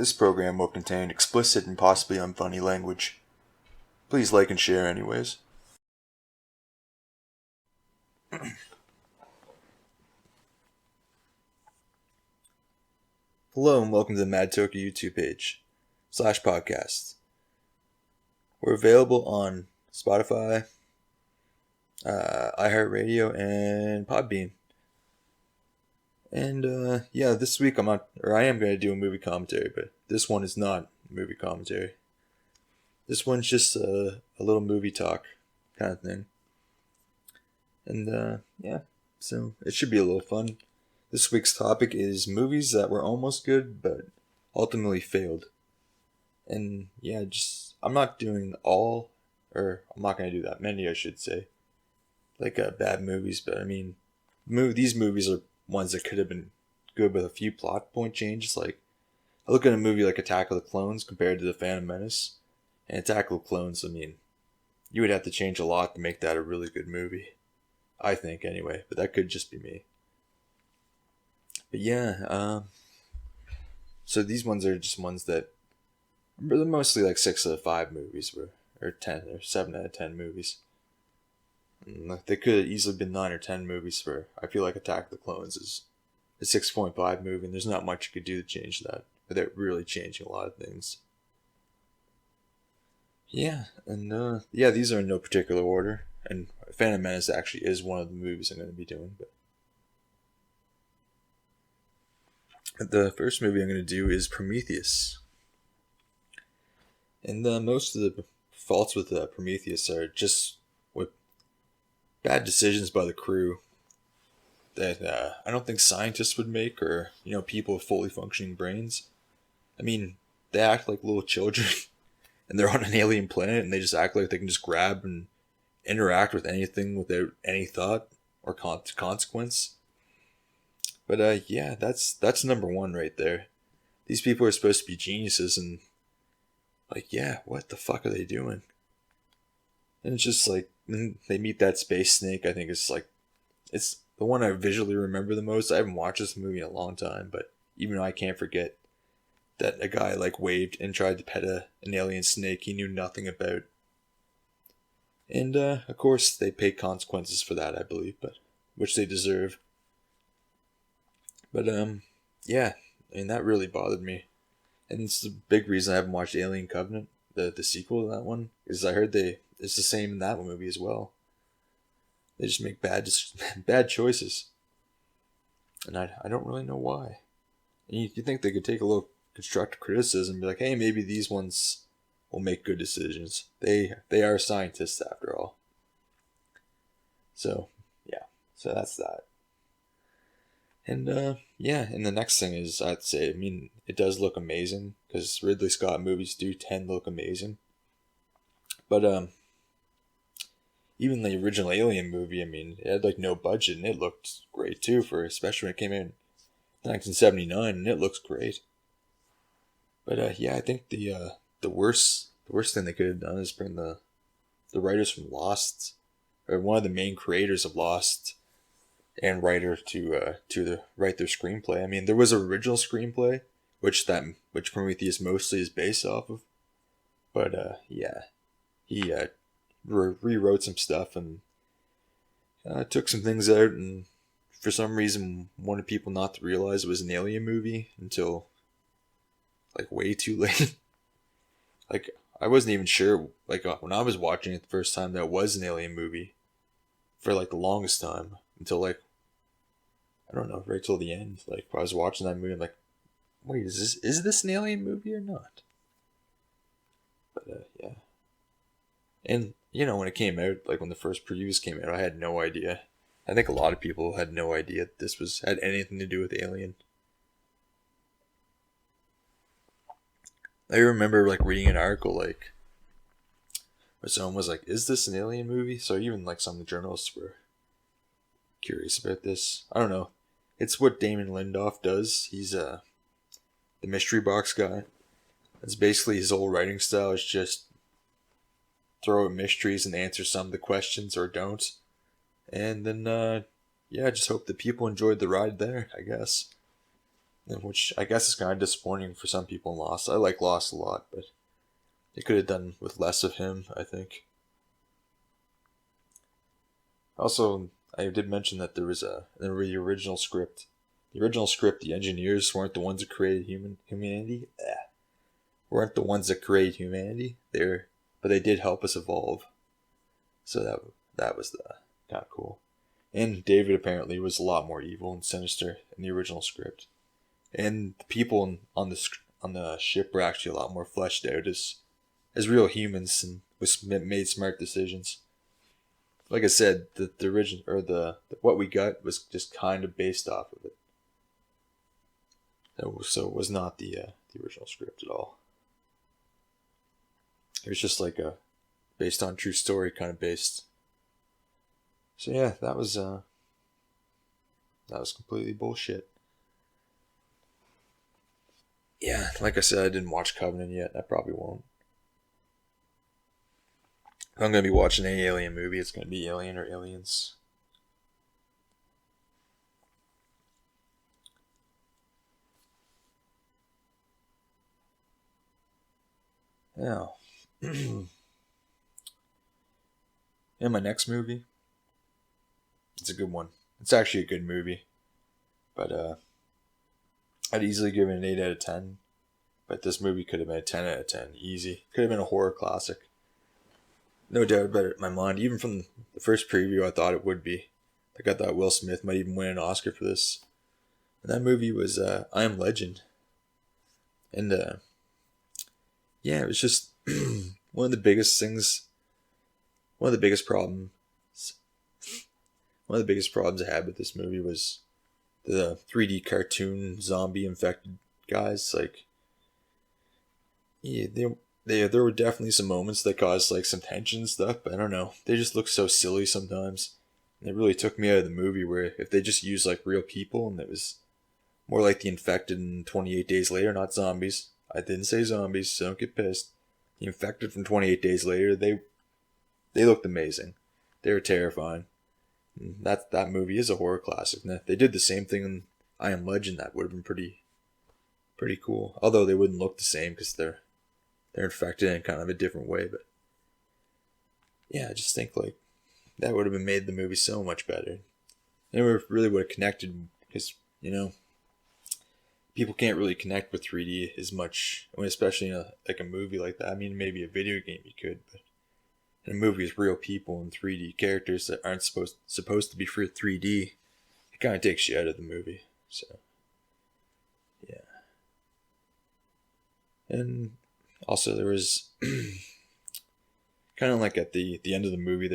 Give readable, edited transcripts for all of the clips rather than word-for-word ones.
This program will contain explicit and possibly unfunny language. Please like and share anyways. Hello and welcome to the Mad Toker YouTube page /podcast. We're available on Spotify, iHeartRadio, and Podbean. And this week I am going to do a movie commentary, but this one is not a movie commentary. This one's just a little movie talk kind of thing. And so it should be a little fun. This week's topic is movies that were almost good but ultimately failed. And I'm not doing I'm not going to do that many, I should say. Bad movies, but I mean, these movies are ones that could have been good with a few plot point changes. Like, I look at a movie like Attack of the Clones compared to The Phantom Menace. And Attack of the Clones, I mean, you would have to change a lot to make that a really good movie. I think, anyway. But that could just be me. But so these ones are just ones that, they're mostly like 6 out of 5 movies, or 10, or 7 out of 10 movies. And they could have easily been 9 or 10 movies for, I feel like Attack of the Clones is a 6.5 movie, and there's not much you could do to change that, without really changing a lot of things. Yeah, and these are in no particular order, and Phantom Menace actually is one of the movies I'm going to be doing, but the first movie I'm going to do is Prometheus. And most of the faults with Prometheus are just with bad decisions by the crew that I don't think scientists would make, or people with fully functioning brains. I mean, they act like little children, and they're on an alien planet, and they just act like they can just grab and interact with anything without any thought or consequence. But that's number one right there. These people are supposed to be geniuses, and what the fuck are they doing? And it's just like, when they meet that space snake, I think it's the one I visually remember the most. I haven't watched this movie in a long time, but even though I can't forget that a guy waved and tried to pet an alien snake he knew nothing about. And of course they pay consequences for that, I believe, but which they deserve. But that really bothered me. And it's the big reason I haven't watched Alien Covenant, the sequel to that one, is I heard it's the same in that movie as well. They just make bad choices. And I don't really know why. And you think they could take a little constructive criticism and be like, hey, maybe these ones will make good decisions. They are scientists after all. So that's that. And and the next thing is, I'd say, I mean, it does look amazing, because Ridley Scott movies do tend to look amazing. But even the original Alien movie, I mean, it had no budget, and it looked great too, especially when it came in 1979, and it looks great. But I think the worst thing they could have done is bring the writers from Lost, or one of the main creators of Lost, and writer to write their screenplay. I mean, there was an original screenplay, which Prometheus mostly is based off of. But he rewrote some stuff and took some things out, and for some reason wanted people not to realize it was an alien movie until way too late. I wasn't even sure when I was watching it the first time that it was an alien movie for the longest time, until I don't know, right till the end. I was watching that movie, I'm like, wait, is this an alien movie or not? But and when it came out, when the first previews came out, I had no idea. I think a lot of people had no idea this had anything to do with Alien. I remember reading an article where someone was like, is this an Alien movie? So even some of the journalists were curious about this. I don't know. It's what Damon Lindelof does. He's the mystery box guy. It's basically his whole writing style is just throw out mysteries and answer some of the questions, or don't. And then, just hope that people enjoyed the ride there, I guess. which I guess is kind of disappointing for some people in Lost. I like Lost a lot, but they could have done with less of him, I think. Also, I did mention that there was the original script. The original script, the engineers weren't the ones that created humanity. Weren't the ones that created humanity. But they did help us evolve. So that was kind of cool. And David apparently was a lot more evil and sinister in the original script. And the people on the ship were actually a lot more fleshed out as real humans and made smart decisions. Like I said, the original or the what we got was just kind of based off of it. So it was not the original script at all. It was just like a based on true story kind of based. So yeah, that was completely bullshit. Yeah, like I said, I didn't watch Covenant yet. I probably won't. If I'm gonna be watching any Alien movie, it's gonna be Alien or Aliens. Yeah. And my next movie, it's a good one. It's actually a good movie, but I'd easily give it an 8 out of 10. But this movie could have been a 10 out of 10, easy. Could have been a horror classic. No doubt about it in my mind. Even from the first preview, I thought it would be. Like I thought Will Smith might even win an Oscar for this. And that movie was I Am Legend. And yeah, it was just one of the biggest things. One of the biggest problems I had with this movie was the 3D cartoon zombie infected guys. Like, yeah, there were definitely some moments that caused like some tension and stuff, but I don't know. They just look so silly sometimes. And it really took me out of the movie where if they just used like real people and it was more like the infected in 28 Days Later, not zombies. I didn't say zombies, so don't get pissed. The infected from 28 Days Later, they looked amazing. They were terrifying. And that movie is a horror classic. And if they did the same thing in I Am Legend, that would have been pretty cool. Although they wouldn't look the same because they're infected in kind of a different way. But yeah, I just think like that would have been made the movie so much better. And we really would have connected because people can't really connect with 3D as much, especially in a movie like that. I mean, maybe a video game you could, but in a movie with real people and 3D characters that aren't supposed to be for 3D, it kind of takes you out of the movie. So yeah, and also there was kind of like at the end of the movie,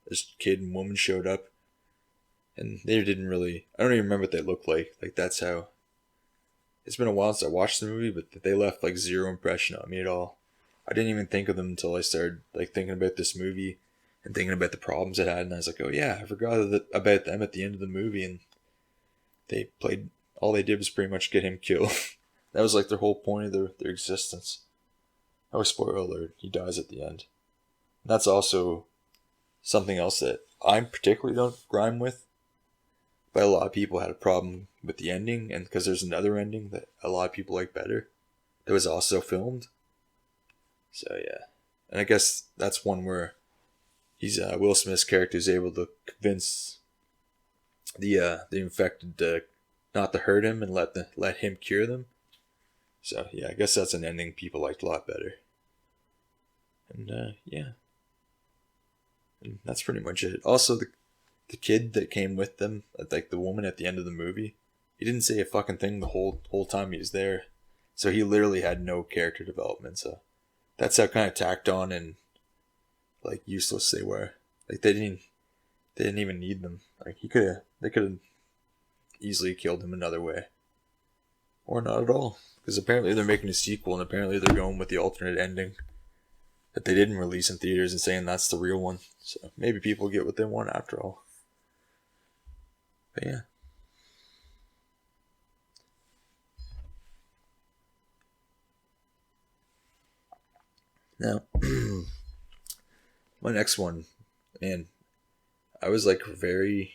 this kid and woman showed up, and they didn't really. I don't even remember what they looked like. Like that's how. It's been a while since I watched the movie, but they left like zero impression on me at all. I didn't even think of them until I started like thinking about this movie and thinking about the problems it had, and I was like, oh yeah, I forgot about them at the end of the movie, and all they did was pretty much get him killed. That was like their whole point of their existence. Oh, spoiler alert, he dies at the end. And that's also something else that I particularly don't grime with. But a lot of people had a problem with the ending, and because there's another ending that a lot of people like better, that was also filmed. So yeah, and I guess that's one where Will Smith's character is able to convince the infected not to hurt him and let him cure them. So yeah, I guess that's an ending people liked a lot better. And yeah, and that's pretty much it. Also, the kid that came with them, like the woman at the end of the movie, he didn't say a fucking thing the whole time he was there. So he literally had no character development. So that's how kind of tacked on and like useless they were. Like they didn't even need them. Like they could have easily killed him another way, or not at all. Because apparently they're making a sequel, and apparently they're going with the alternate ending that they didn't release in theaters and saying that's the real one. So maybe people get what they want after all. But yeah. Now, my next one, man, I was like I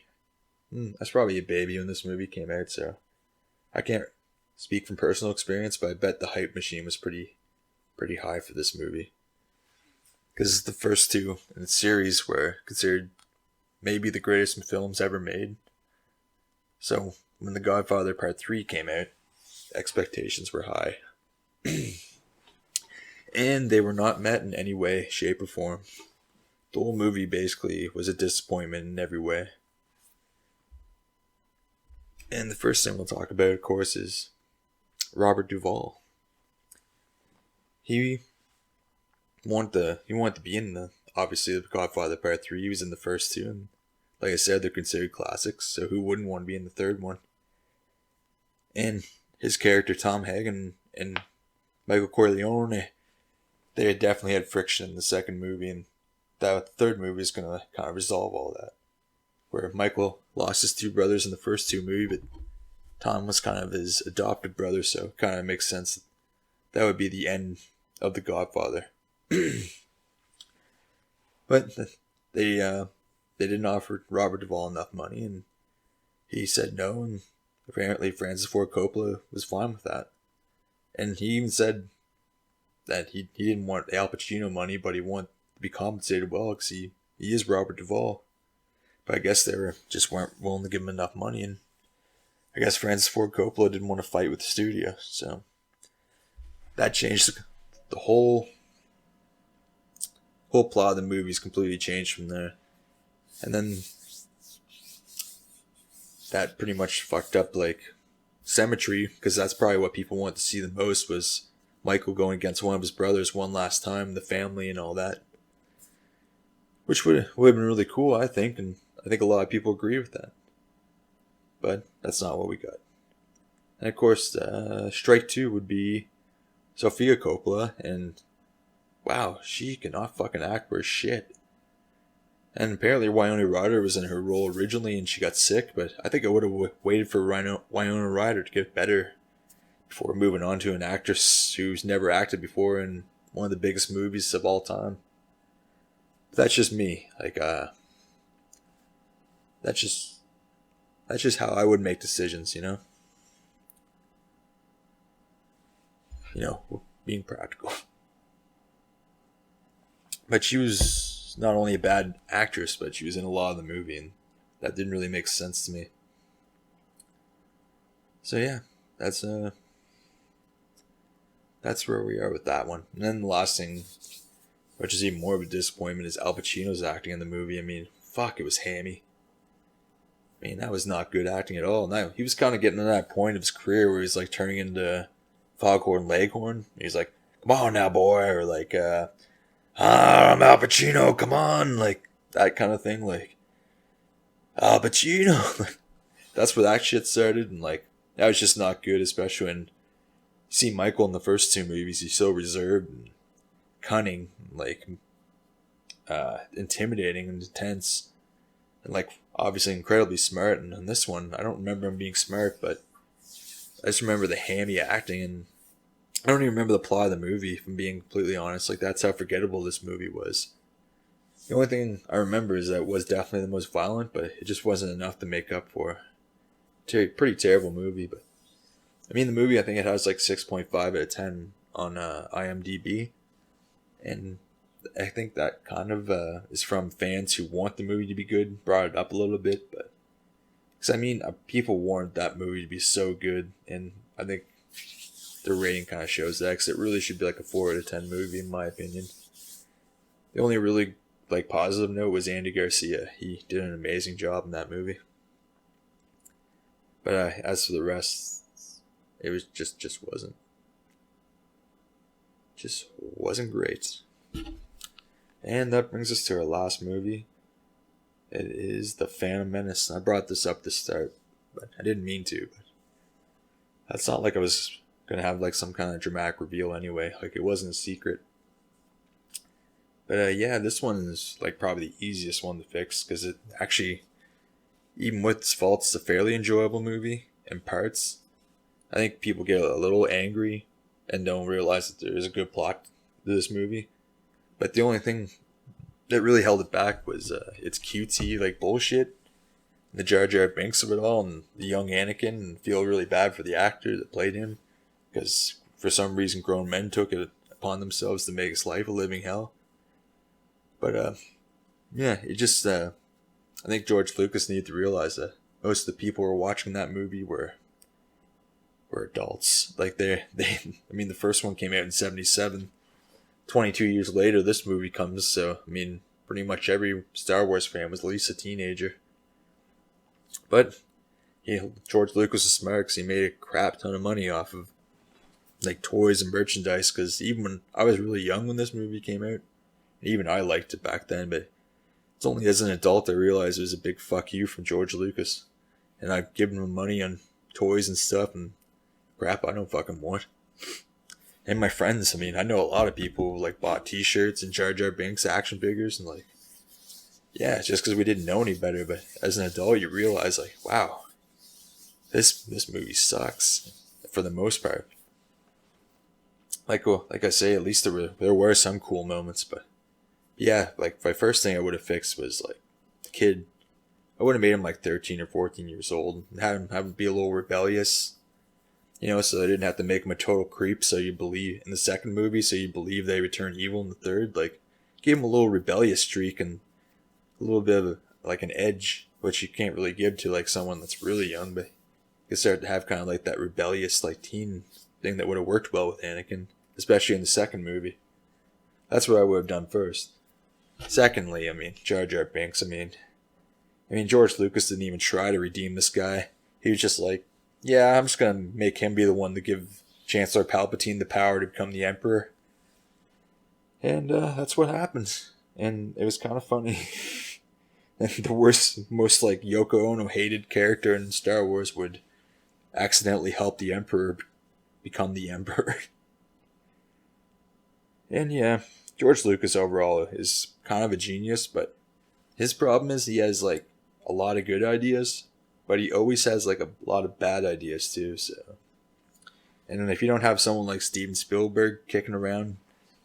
was probably a baby when this movie came out, so I can't speak from personal experience, but I bet the hype machine was pretty high for this movie. Because the first two in the series were considered maybe the greatest films ever made. So when The Godfather Part 3 came out, expectations were high. And they were not met in any way, shape, or form. The whole movie basically was a disappointment in every way. And the first thing we'll talk about, of course, is Robert Duvall. He wanted to be in obviously The Godfather Part 3. He was in the first two, and like I said, they're considered classics, so who wouldn't want to be in the third one? And his character, Tom Hagen, and Michael Corleone, they definitely had friction in the second movie, and that third movie is going to kind of resolve all that. Where Michael lost his two brothers in the first two movies, but Tom was kind of his adopted brother, so it kind of makes sense that would be the end of The Godfather. But they didn't offer Robert Duvall enough money, and he said no, and apparently Francis Ford Coppola was fine with that. And he even said that he didn't want Al Pacino money, but he wanted to be compensated well because he is Robert Duvall. But I guess they weren't willing to give him enough money, and I guess Francis Ford Coppola didn't want to fight with the studio, so that changed the whole plot of the movies. Completely changed from there. And then that pretty much fucked up like Symmetry, because that's probably what people want to see the most, was Michael going against one of his brothers one last time, the family and all that, which would have been really cool, I think, and I think a lot of people agree with that. But that's not what we got. And of course, strike two would be Sofia Coppola, and wow, she cannot fucking act for shit. And apparently Winona Ryder was in her role originally and she got sick, but I think I would have waited for Winona Ryder to get better before moving on to an actress who's never acted before in one of the biggest movies of all time. But that's just me. Like, that's just how I would make decisions, you know? Being practical. But she was not only a bad actress, but she was in a lot of the movie, and that didn't really make sense to me. So yeah, that's where we are with that one. And then the last thing, which is even more of a disappointment, is Al Pacino's acting in the movie. I mean, fuck, it was hammy. I mean, that was not good acting at all. Now, he was kind of getting to that point of his career where he's like turning into Foghorn Leghorn. He's like, come on now, boy, or like, I'm Al Pacino, come on, like, that kind of thing, like, Al Pacino, that's where that shit started, and, like, that was just not good, especially when you see Michael in the first two movies. He's so reserved and cunning, and, like, intimidating and intense, and, like, obviously incredibly smart, and in this one, I don't remember him being smart, but I just remember the hammy acting, and I don't even remember the plot of the movie, if I'm being completely honest. Like, that's how forgettable this movie was. The only thing I remember is that it was definitely the most violent, but it just wasn't enough to make up for a pretty terrible movie. But I mean, the movie, I think it has like 6.5 out of 10 on IMDb. And I think that kind of is from fans who want the movie to be good, brought it up a little bit. But because I mean, people wanted that movie to be so good, and I think the rating kind of shows that, because it really should be like a 4 out of 10 movie in my opinion. The only really like positive note was Andy Garcia. He did an amazing job in that movie. But as for the rest, it was just wasn't great. And that brings us to our last movie. It is The Phantom Menace. I brought this up to start, but I didn't mean to. But that's not like I was gonna have like some kind of dramatic reveal anyway. Like, it wasn't a secret. But yeah, this one is like probably the easiest one to fix, because it actually, even with its faults, it's a fairly enjoyable movie in parts. I think people get a little angry and don't realize that there is a good plot to this movie. But the only thing that really held it back was its cutesy like bullshit. the Jar Jar Binks of it all, and the young Anakin, and feel really bad for the actor that played him, because for some reason grown men took it upon themselves to make his life a living hell. But yeah, it just I think George Lucas needed to realize that most of the people who were watching that movie were adults. Like I mean, the first one came out in '77. 22 years later, this movie comes. So I mean, pretty much every Star Wars fan was at least a teenager. But George Lucas was smart because he made a crap ton of money off of like toys and merchandise. Because even when I was really young when this movie came out, even I liked it back then. But it's only as an adult I realized it was a big fuck you from George Lucas, and I've given him money on toys and stuff and crap I don't fucking want. And my friends, I mean, I know a lot of people who like bought T-shirts and Jar Jar Binks action figures, and like, yeah, just because we didn't know any better. But as an adult, you realize like, wow, this movie sucks for the most part. Like, well, like I say, at least there were some cool moments, but yeah, like my first thing I would have fixed was like the kid. I would have made him like 13 or 14 years old and have him be a little rebellious. You know, so they didn't have to make him a total creep. So you believe in the second movie, so you believe they return evil in the third. Like, give him a little rebellious streak and a little bit of like an edge, which you can't really give to like someone that's really young. But you can start to have kind of like that rebellious like teen thing that would have worked well with Anakin, especially in the second movie. That's what I would have done first. Secondly, I mean, Jar Jar Binks. I mean, George Lucas didn't even try to redeem this guy. He was just like, yeah, I'm just going to make him be the one to give Chancellor Palpatine the power to become the Emperor. And that's what happens. And it was kind of funny. And the worst, most like Yoko Ono hated character in Star Wars would accidentally help the Emperor become the Emperor. And yeah, George Lucas overall is kind of a genius, but his problem is he has like a lot of good ideas, but he always has like a lot of bad ideas too. So, and then if you don't have someone like Steven Spielberg kicking around,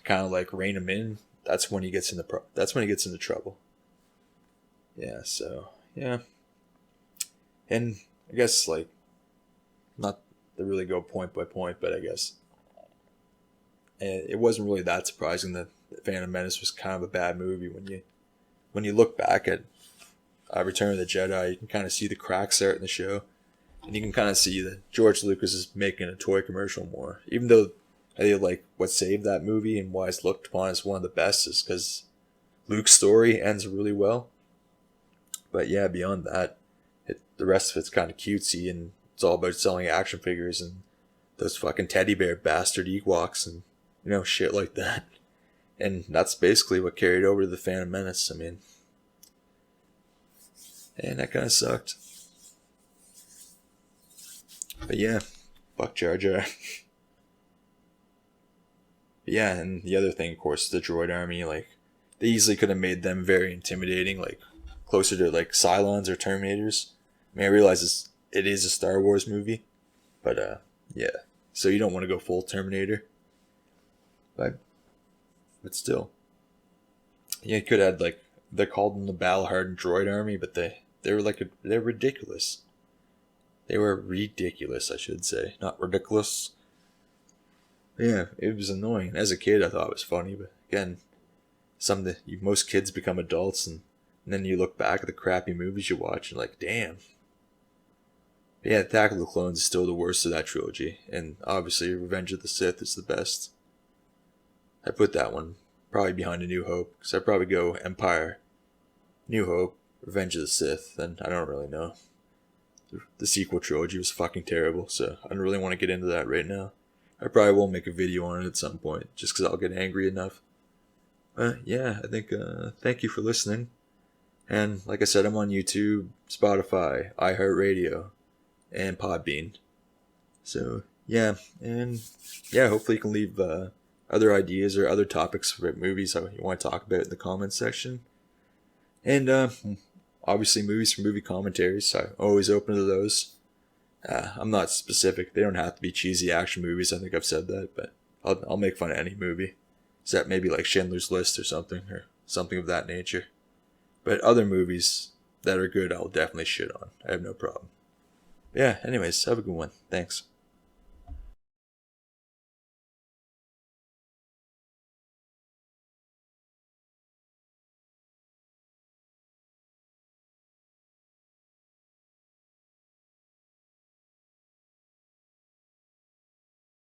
kind of like rein him in, that's when he gets into trouble. Yeah. So yeah, and I guess like not to really go point by point, but I guess it wasn't really that surprising that Phantom Menace was kind of a bad movie when you look back at Return of the Jedi. You can kind of see the cracks there in the show, and you can kind of see that George Lucas is making a toy commercial more. Even though I think like what saved that movie and why it's looked upon as one of the best is because Luke's story ends really well. But yeah, beyond that, the rest of it's kind of cutesy, and it's all about selling action figures and those fucking teddy bear bastard Ewoks and shit like that. And that's basically what carried over to the Phantom Menace. I mean, and that kind of sucked. But yeah, fuck Jar Jar. Yeah, and the other thing, of course, the droid army. Like, they easily could have made them very intimidating, like closer to like Cylons or Terminators. I mean, I realize it is a Star Wars movie, but yeah. So you don't want to go full Terminator, but still, yeah, you could have had like they called them the battle hardened droid army, but they're ridiculous. They were ridiculous, I should say, not ridiculous. Yeah, it was annoying. As a kid, I thought it was funny, but again, most kids become adults, and then you look back at the crappy movies you watch, and like, damn. But yeah, Attack of the Clones is still the worst of that trilogy, and obviously Revenge of the Sith is the best. I put that one probably behind A New Hope, because I'd probably go Empire, New Hope, Revenge of the Sith, and I don't really know. The sequel trilogy was fucking terrible, so I don't really want to get into that right now. I probably will make a video on it at some point, just because I'll get angry enough. Yeah, I think, thank you for listening. And like I said, I'm on YouTube, Spotify, iHeartRadio, and Podbean. So, yeah, and yeah, hopefully you can leave other ideas or other topics for movies you want to talk about in the comments section. And obviously movies for movie commentaries, so I'm always open to those. I'm not specific. They don't have to be cheesy action movies. I think I've said that, but I'll make fun of any movie. Except maybe like Schindler's List or something of that nature. But other movies, that are good, I'll definitely shit on. I have no problem. Yeah, anyways, have a good one. Thanks.